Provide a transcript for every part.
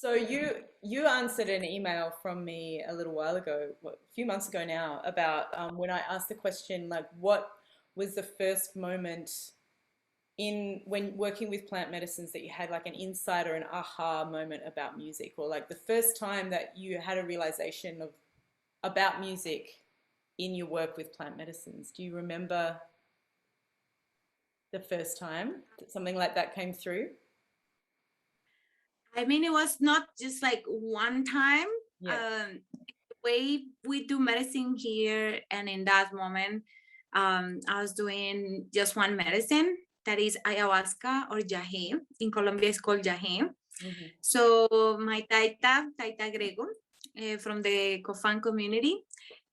So you answered an email from me a little while ago, a few months ago now, about when I asked the question like, what was the first moment in when working with plant medicines that you had like an insight or an aha moment about music, or like the first time that you had a realization of about music in your work with plant medicines? Do you remember the first time that something like that came through? I mean, it was not just like one time. Yeah. The way we do medicine here, and in that moment, I was doing just one medicine that is ayahuasca or yahe. In Colombia, it's called yahe. Hmm. So my Taita Grego, from the Kofan community,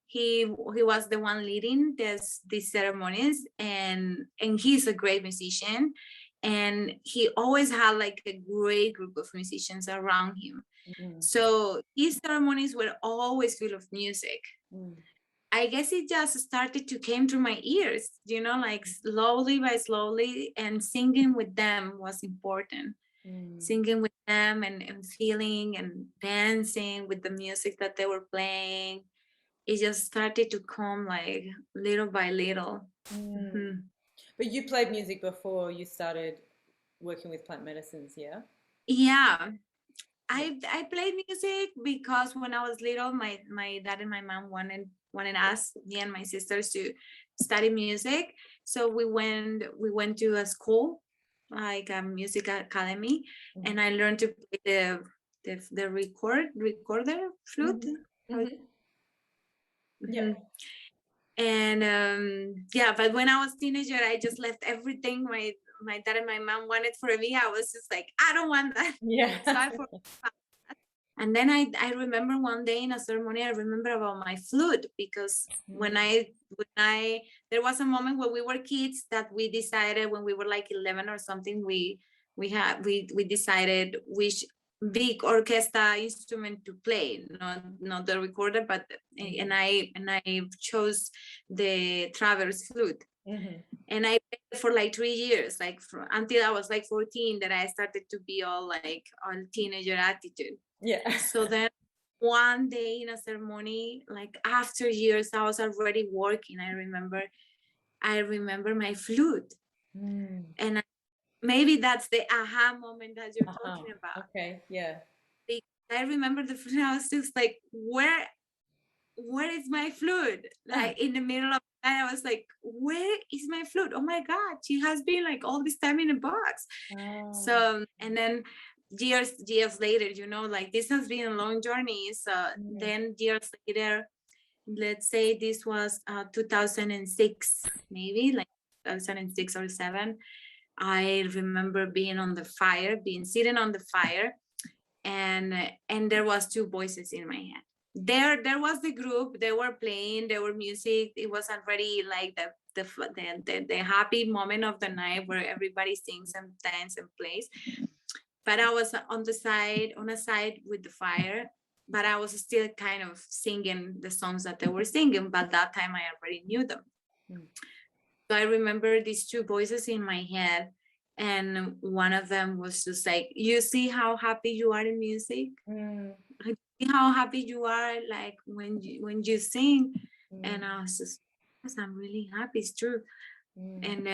he was the one leading these ceremonies, and he's a great musician, and he always had like a great group of musicians around him. Mm. So his ceremonies were always full of music. Mm. I guess it just started to came through my ears, like slowly by slowly, and singing with them was important. Mm. Singing with them and feeling and dancing with the music that they were playing. It just started to come like little by little. Mm. Mhm. But you played music before you started working with plant medicines, yeah? Yeah, Yeah. I played music because when I was little, my dad and my mom wanted us, me and my sisters, to study music. So we went to a school, like a music academy, Hmm. and I learned to play the recorder flute. Hmm. Hmm. Yeah. Mhm. And yeah, but when I was teenager, I just left everything my dad and my mom wanted for me. I was just like, I don't want that. Yeah. So I forgot. And then I remember one day in a ceremony, I remember about my flute, because when Mm. I there was a moment when we were kids that we decided, when we were like 11 or something, we decided which big orchestra instrument to play, not the recorder, but Hmm. and I chose the traverse flute. Hmm. And I played it for like 3 years, like until I was like 14, that I started to be all like on teenager attitude. Yeah. So then one day in a ceremony, like after years, I was already working. I remember my flute. Mm. And maybe that's the aha moment that you're Uh-huh. talking about. Okay. Yeah. Because I remember the flute. I was just like, where is my flute? Like in the middle of the night, I was like, where is my flute? Oh my God, she has been like all this time in a box. Oh. So, and then years later, like this has been a long journey. So Mm. then years later, let's say this was 2006, maybe like 2006 or 7. I remember being sitting on the fire, and there was two voices in my head. There was the group. They were playing. There were music. It was already like the happy moment of the night where everybody sings and dances and plays. But I was on a side with the fire, but I was still kind of singing the songs that they were singing. But that time I already knew them. Mm. So I remember these two voices in my head, and one of them was just like, "You see how happy you are in music? Mm. Like, see how happy you are, like when you sing." Mm. And I was just, "Yes, I'm really happy. It's true." Mm. And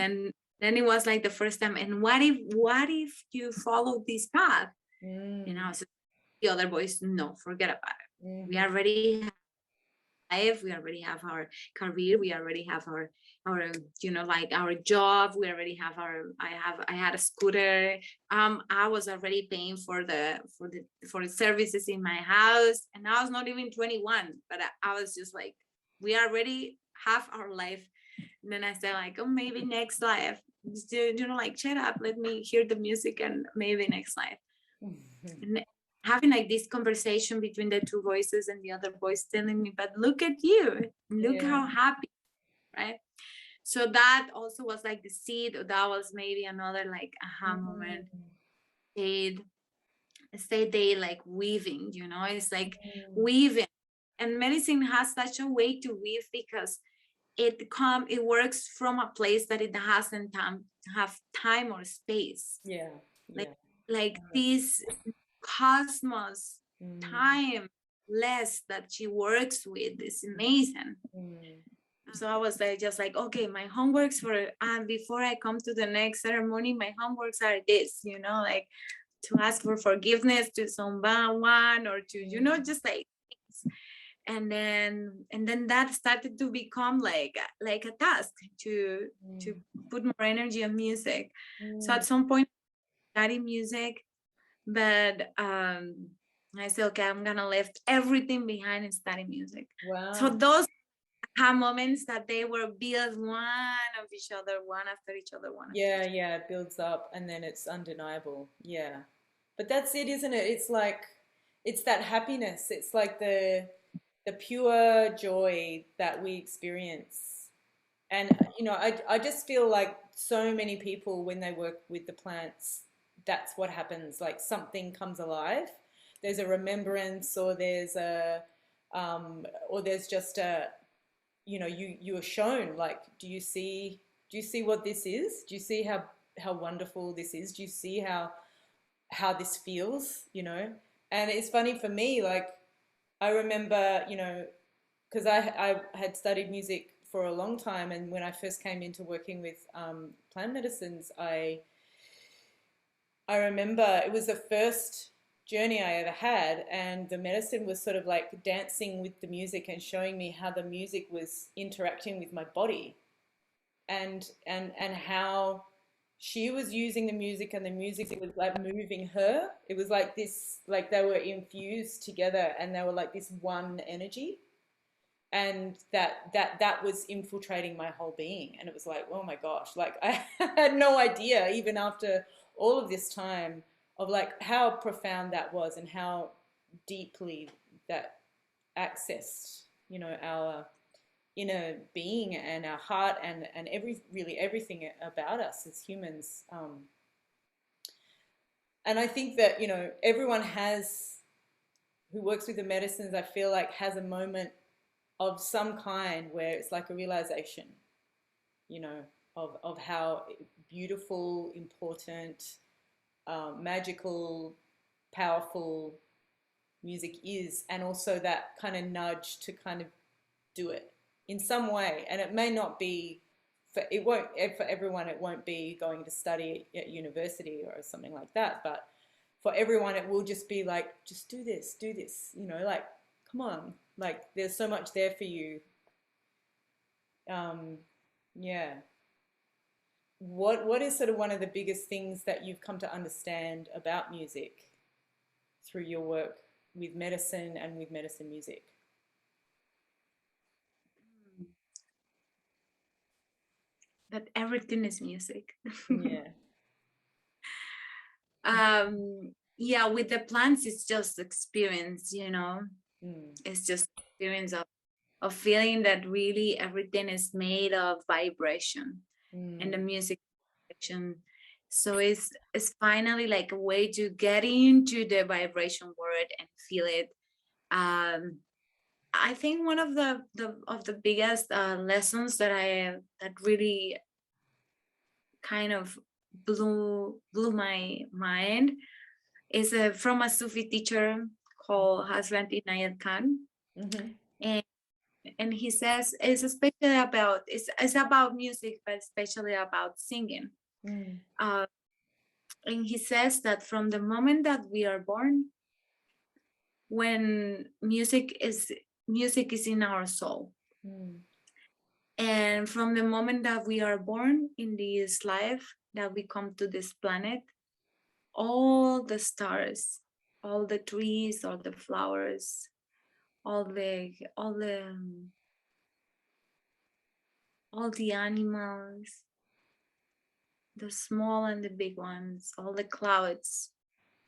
then it was like the first time. And what if you follow this path? And Mm. I was, the other voice, "No, forget about it. We Mhm. already life, we already have our career, we already have our like our job, we already have I had a scooter. I was already paying for the services in my house, and I was not even 21, but I was just like, we already have our life. And then I said like, oh, maybe next life, just, like, shut up, let me hear the music, and maybe next life. Mhm. And having like this conversation between the two voices, and the other voice telling me, but look at you, look Yeah. how happy, right? So that also was like the seed. That was maybe another like aha moment. Mm. Stay they like weaving, it's like Mm. weaving. And medicine has such a way to weave, because it works from a place that it doesn't have time or space. Yeah. like Yeah. like this cosmos, Mm. time, less that she works with is amazing. Mm. So I was like, just like, okay, my homeworks for before I come to the next ceremony, my homeworks are this, like to ask for forgiveness to someone or to, just like things. And then that started to become like a task to put more energy on music. So Mm. at some point, study music, but I said, okay, I'm gonna left everything behind and study music. So Wow. those have moments that they were built one of each other, one after each other, one after Yeah, each yeah, it builds up and then it's undeniable. Yeah. But that's it, isn't it? It's like it's that happiness. It's like the pure joy that we experience. And I just feel like so many people when they work with the plants, that's what happens. Like something comes alive. There's a remembrance or there's just a you are shown like do you see what this is? Do you see how wonderful this is? Do you see how this feels? And it's funny for me, like I remember, because I had studied music for a long time, and when I first came into working with plant medicines, I remember it was the first journey I ever had, and the medicine was sort of like dancing with the music and showing me how the music was interacting with my body, and how she was using the music and the music was like moving her. It was like this, like they were infused together and they were like this one energy, and that was infiltrating my whole being, and it was like, oh my gosh, like I had no idea even after all of this time of like how profound that was and how deeply that accessed our inner being and our heart and really everything about us as humans. And I think that everyone has who works with the medicines, I feel like, has a moment of some kind where it's like a realization, you know, of how beautiful, important, magical, powerful music is, and also that kind of nudge to kind of do it in some way. And it may not be for everyone. It won't be going to study at university or something like that. But for everyone, it will just be like, just do this. Like, come on, like there's so much there for you. Um, yeah. What is sort of one of the biggest things that you've come to understand about music through your work with medicine and with medicine music? other. That everything is music. Yeah. Yeah, with the plants, it's just experience. Mm. It's just experience of feeling that really everything is made of vibration and the Mm. music vibration. So it's finally like a way to get into the vibration world and feel it. I think one of the biggest lessons that really kind of blew my mind is from a Sufi teacher called Hazrat Inayat Khan, Mm-hmm. and he says it's about music, but especially about singing. Mm. Uh, and he says that from the moment that we are born, when music is in our soul, Mm. and from the moment that we are born in this life, that we come to this planet, all the stars, all the trees, all the flowers, all the animals, the small and the big ones, all the clouds,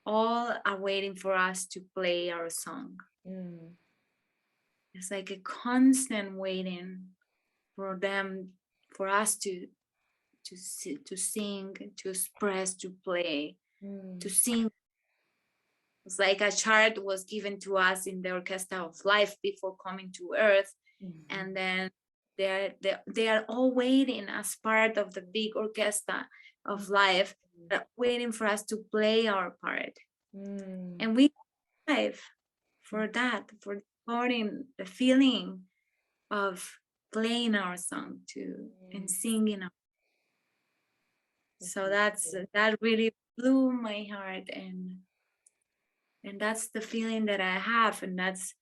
all are waiting for us to play our song. Mm. It's like a constant waiting for them, for us to sing, to express, to play, to Mm. sing. It's like a chart was given to us in the orchestra of life before coming to earth, Mm. and then they are all waiting as part of the big orchestra of life, waiting for us to play our part. Mm. And we live for that, for recording the feeling of playing our song too and Mm. singing. That's So beautiful. that really blew my heart, and that's the feeling that I have, and that's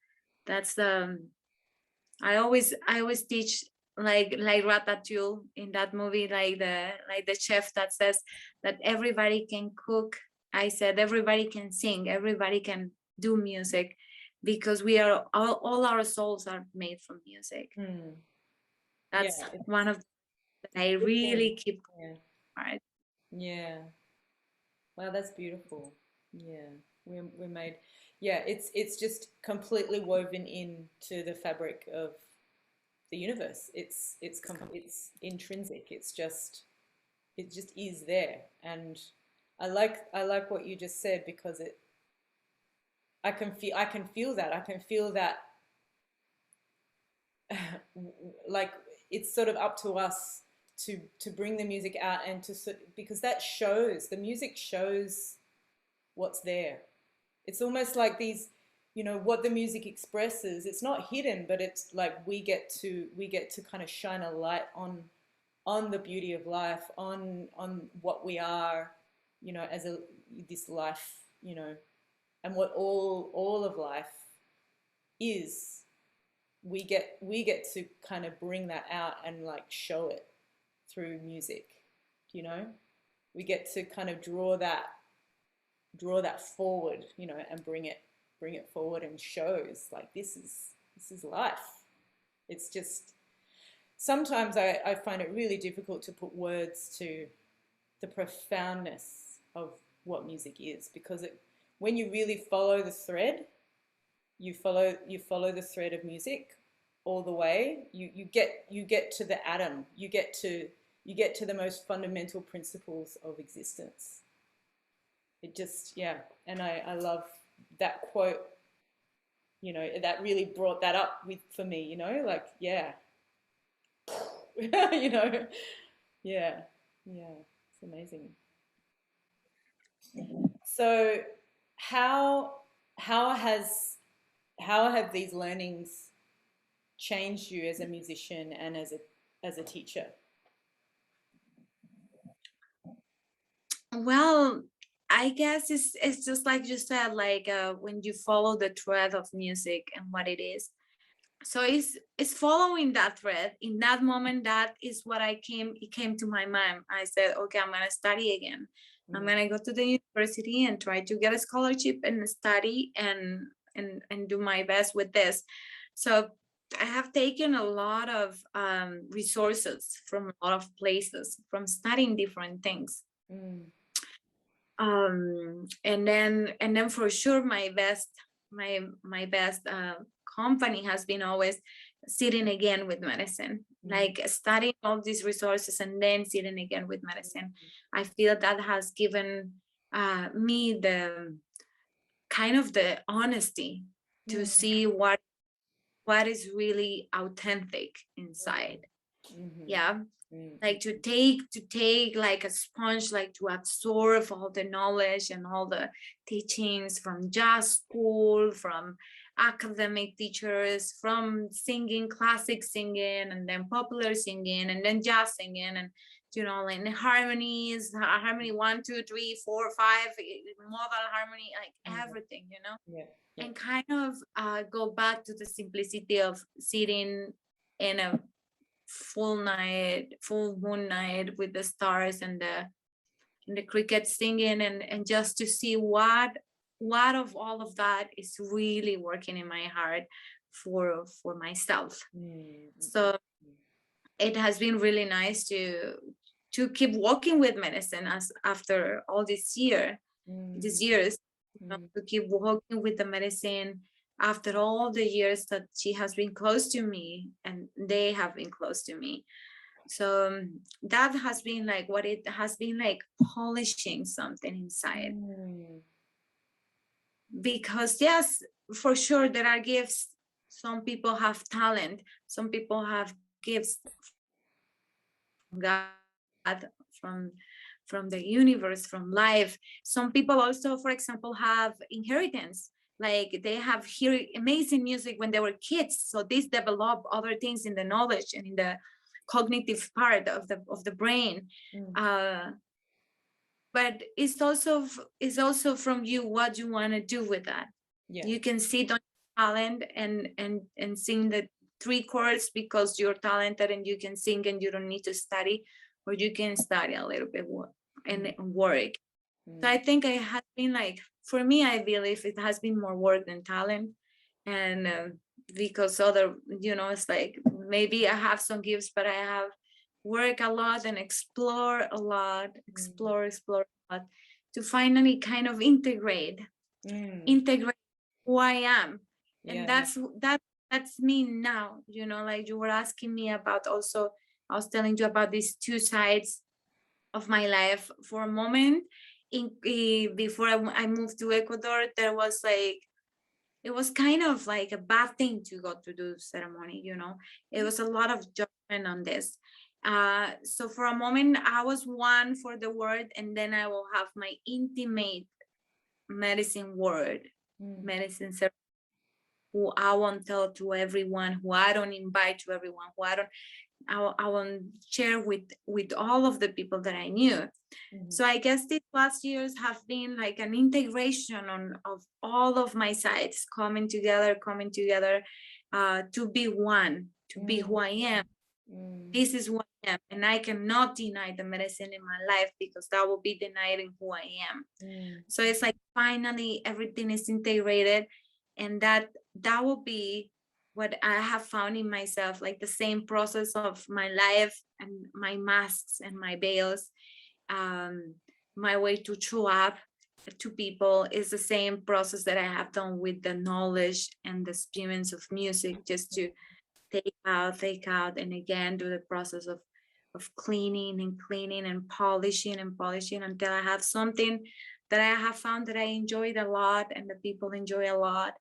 the I always teach like Ratatouille in that movie, like the chef that says that everybody can cook. I said everybody can sing, everybody can do music, because we are all our souls are made from music. Mm. Yeah, That's it's one of that I a good thing. really keep Yeah. heart. Yeah. Wow, that's beautiful. Yeah. We're made. Yeah, it's just completely woven into the fabric of the universe. It's intrinsic. It just is there. And I like what you just said because I can feel that. I can feel that like it's sort of up to us to bring the music out and because that shows the music shows what's there. It's almost like these, what the music expresses. It's not hidden, but it's like we get to kind of shine a light on the beauty of life, on what we are, as this life, and what all of life is. We get to kind of bring that out and like show it through music, you know. We get to kind of draw that forward, and bring it forward and shows like this is life. It's just sometimes I find it really difficult to put words to the profoundness of what music is because when you really follow the thread, you follow the thread of music all the way. You get to the atom. You get to the most fundamental principles of existence. It just, yeah. And I love that quote, that really brought that up for me, like, yeah. you know, yeah, yeah, it's amazing. So how how has how have these learnings changed you as a musician and as a teacher? Well, I guess it's just like you said, like when you follow the thread of music and what it is. So it's following that thread. In that moment, that is what it came to my mind. I said, okay, I'm gonna study again. I'm Mm, gonna go to the university and try to get a scholarship and study and do my best with this. So I have taken a lot of resources from a lot of places from studying different things. mm, And then for sure my best company has been always sitting again with medicine, mm, like studying all these resources and then sitting again with medicine. I feel that has given me the kind of the honesty to mm, see what is really authentic inside. mm, Yeah, mm, like to take like a sponge, like to absorb all the knowledge and all the teachings from jazz school, from academic teachers, from singing, classic singing, and then popular singing, and then jazz singing, and like the harmonies, harmony 1 2 3 4 5, modal harmony, like mm. everything, Yeah, yeah. and kind of go back to the simplicity of sitting in a full moon night with the stars and the crickets singing, and just to see what of all of that is really working in my heart for myself. Mm, mm, mm, So it has been really nice to keep walking with medicine as after all these mm, years, mm, to keep walking with the medicine after all the years that she has been close to me and they have been close to me. So that has been like what it has been like, polishing something inside. mm, Because yes, for sure there are gifts. Some people have talent, some people have gifts from God, from from the universe, from life. Some people also, for example, have inheritance, like they have hear amazing music when they were kids, so this develop other things in the knowledge and in the cognitive part of the brain. uh, but it's also from you what you want to do with that. Yeah. You can sit on talent and sing the three chords because you're talented and you can sing and you don't need to study, or you can study a little bit and work. So I think it has been like, for me, I believe it has been more work than talent. And because other, it's like maybe I have some gifts, but I have work a lot and explore a lot, explore a lot, to finally kind of integrate who I am. And Yeah. that's me now, like you were asking me about also, I was telling you about these two sides of my life. For a moment, before I moved to Ecuador, there was like, it was kind of like a bad thing to go to do ceremony, it was a lot of judgment on this. So for a moment I was one for the word, and then I will have my intimate medicine word, medicine ceremony, who I won't tell to everyone, who I don't invite to everyone, who I won't share with all of the people that I knew. So I guess these last years have been like an integration of all of my sides coming together, to be one, to be who I am. This is who I am, and I cannot deny the medicine in my life, because that will be denying who I am. So it's like finally everything is integrated, and that will be what I have found in myself, like the same process of my life and my masks and my veils. My way to show up to people is the same process that I have done with the knowledge and the experience of music, just to take out, and again do the process of cleaning and polishing until I have something that I have found that I enjoyed a lot and the people enjoy a lot,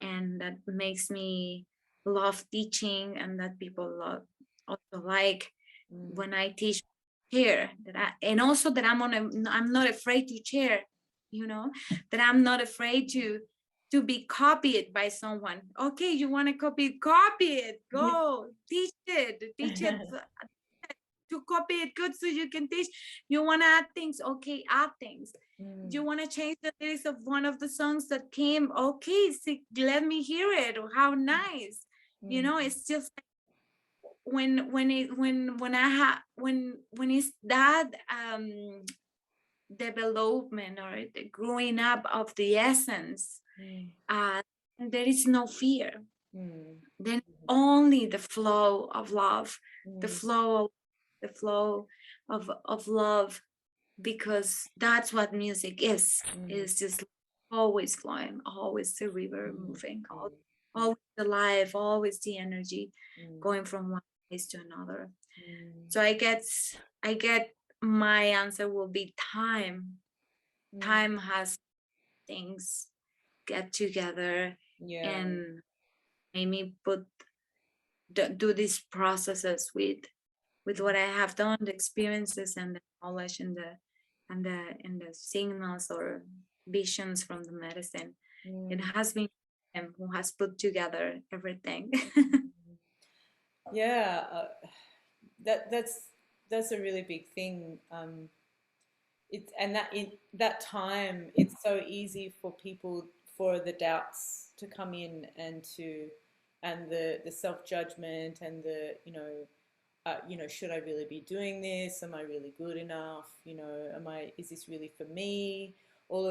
and that makes me love teaching, and that people love also like when I teach here, and also that I'm not afraid to share, that I'm not afraid to be copied by someone. Okay, you want to copy it, go teach it to copy it good so you can teach. You want to add things, okay, add things. You want to change the lyrics of one of the songs that came, okay, let me hear it. How nice. It's just when I have when it's that development or the growing up of the essence, there is no fear. Then only the flow of love, the flow of love, because that's what music is. It's just always flowing, always the river moving, always alive, always the energy going from one place to another. So I get my answer will be time. Time has things get together and made me do these processes with what I have done, the experiences and the knowledge and the signals or visions from the medicine. It has been him who has put together everything. Yeah, that's a really big thing. It's and that in that time, it's so easy for people, for the doubts to come in, and the self judgment, and the should I really be doing this? Am I really good enough? Is this really for me? All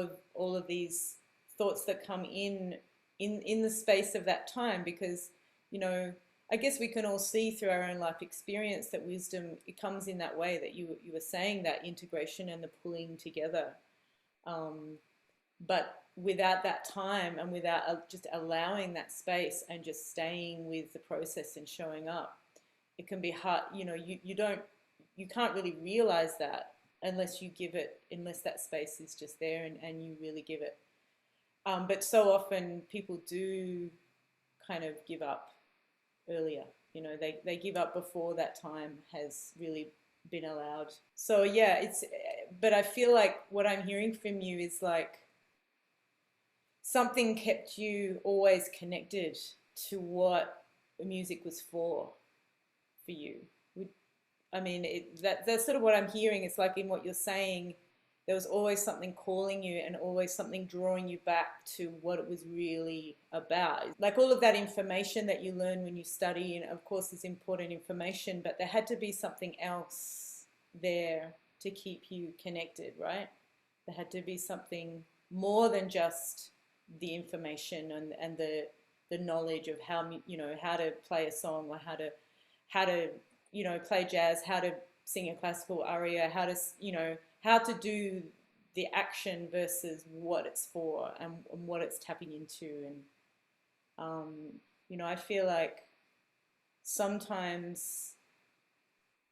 of these thoughts that come in the space of that time, because you know I guess we can all see through our own life experience that wisdom, it comes in that way that you were saying, that integration and the pulling together. Um, but without that time, and without just allowing that space and just staying with the process and showing up, it can be hard. You can't really realize that unless that space is just there, and you really give it. But so often people do kind of give up earlier. They give up before that time has really been allowed. So yeah, but I feel like what I'm hearing from you is like something kept you always connected to what music was for you. I mean, that's sort of what I'm hearing. It's like in what you're saying, there was always something calling you and always something drawing you back to what it was really about. Like all of that information that you learn when you study, and of course, is important information, but there had to be something else there to keep you connected, right? There had to be something more than just the information and the knowledge of how how to play a song or how to play jazz, how to sing a classical aria, how to do the action versus what it's for and what it's tapping into. And um, I feel like sometimes,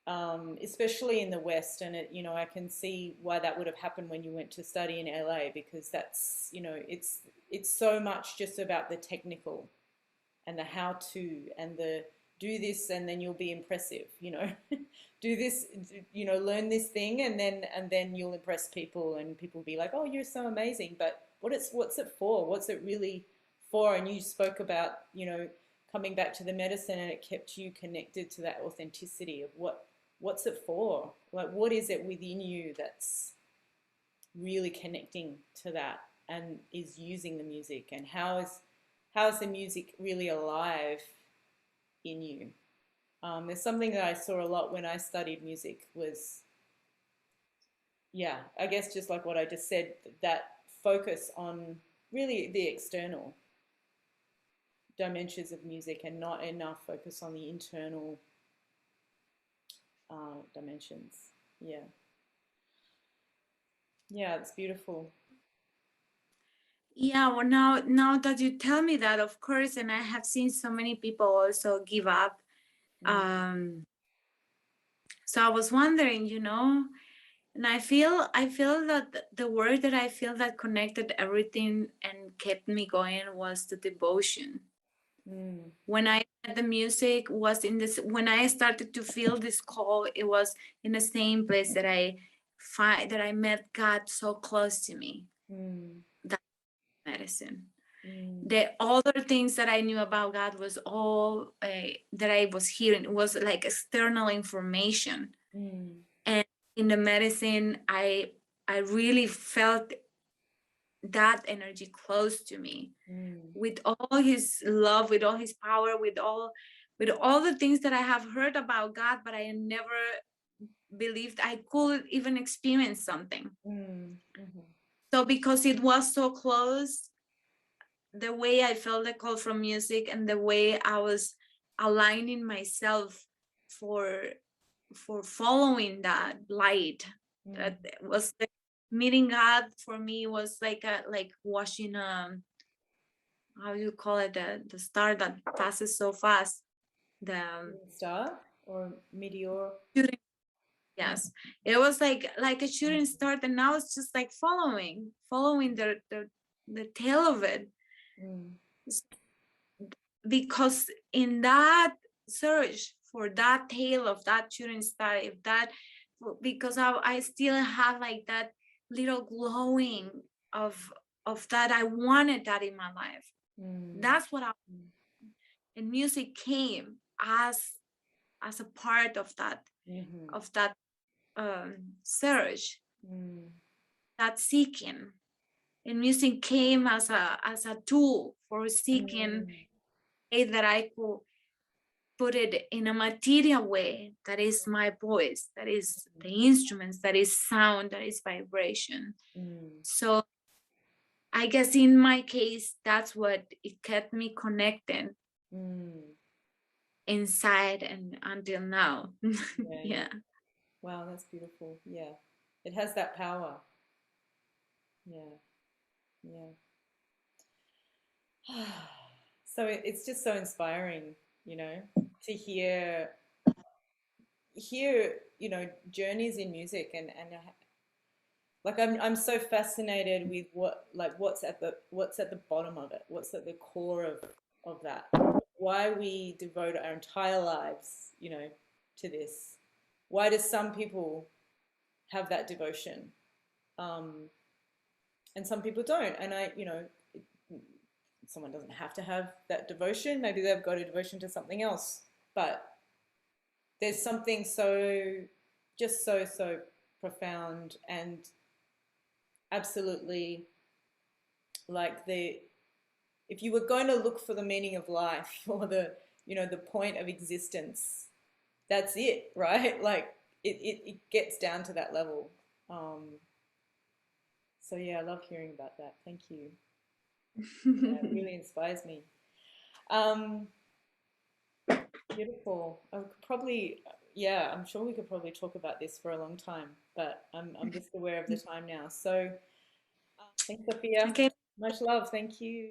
especially in the West, and I can see why that would have happened when you went to study in LA, because that's, it's so much just about the technical and the how to and the do this and then you'll be impressive, do this, learn this thing and then you'll impress people and people will be like, oh, you're so amazing. But what's it for? What's it really for? And you spoke about, coming back to the medicine, and it kept you connected to that authenticity of what's it for? Like, what is it within you that's really connecting to that and is using the music, and how is the music really alive in you? There's something that I saw a lot when I studied music was, yeah, I guess just like what I just said, that focus on really the external dimensions of music and not enough focus on the internal dimensions. Yeah, yeah, it's beautiful. Yeah, well, now that you tell me that, of course, and I have seen so many people also give up. Mm, So I was wondering, and I feel that the word that I feel that connected everything and kept me going was the devotion. mm, When I had the music was in this, when I started to feel this call, it was in the same place that I met God so close to me. mm, That medicine. mm, The other things that I knew about God was all that I was hearing. It was like external information. mm, And in the medicine, I really felt that energy close to me, mm, with all his love, with all his power, with all the things that I have heard about God, but I never believed I could even experience something. mm, mhm, So because it was so close, the way I felt the call from music and the way I was aligning myself for following that light, mm, that was like meeting God for me was like watching how you call it, the star that passes so fast, the star or meteor. shooting. Mm, Yes, it was like a shooting star, and now it's just like following the tail of it. mm, Because in that search for that tail of that shooting star, if that, because I still have like that little glowing of that, I wanted that in my life. mm, That's what I, and music came as a part of that, mhm, of that search, mm, that seeking. And music came as a tool for seeking, mm, that I could put it in a material way, that is my voice, that is the instruments, that is sound, that is vibration. mm, So I guess in my case, that's what it kept me connected mm. inside and until now. Yeah, yeah. Yeah. Wow, that's beautiful. Yeah. It has that power. Yeah, yeah. So it's just so inspiring, to hear, journeys in music and like I'm so fascinated with what's at the bottom of it, what's at the core of that. Why we devote our entire lives, to this. why do some people have that devotion, um, and some people don't? And someone doesn't have to have that devotion. Maybe they've got a devotion to something else, but there's something so profound and absolutely like if you were going to look for the meaning of life or the point of existence, that's it, right? Like it gets down to that level. So yeah, I love hearing about that. Thank you. Yeah, it really inspires me. Um, Beautiful. I could probably, yeah, I'm sure we could probably talk about this for a long time, but I'm just aware of the time now. So thanks, Sophia. Okay. Much love. Thank you.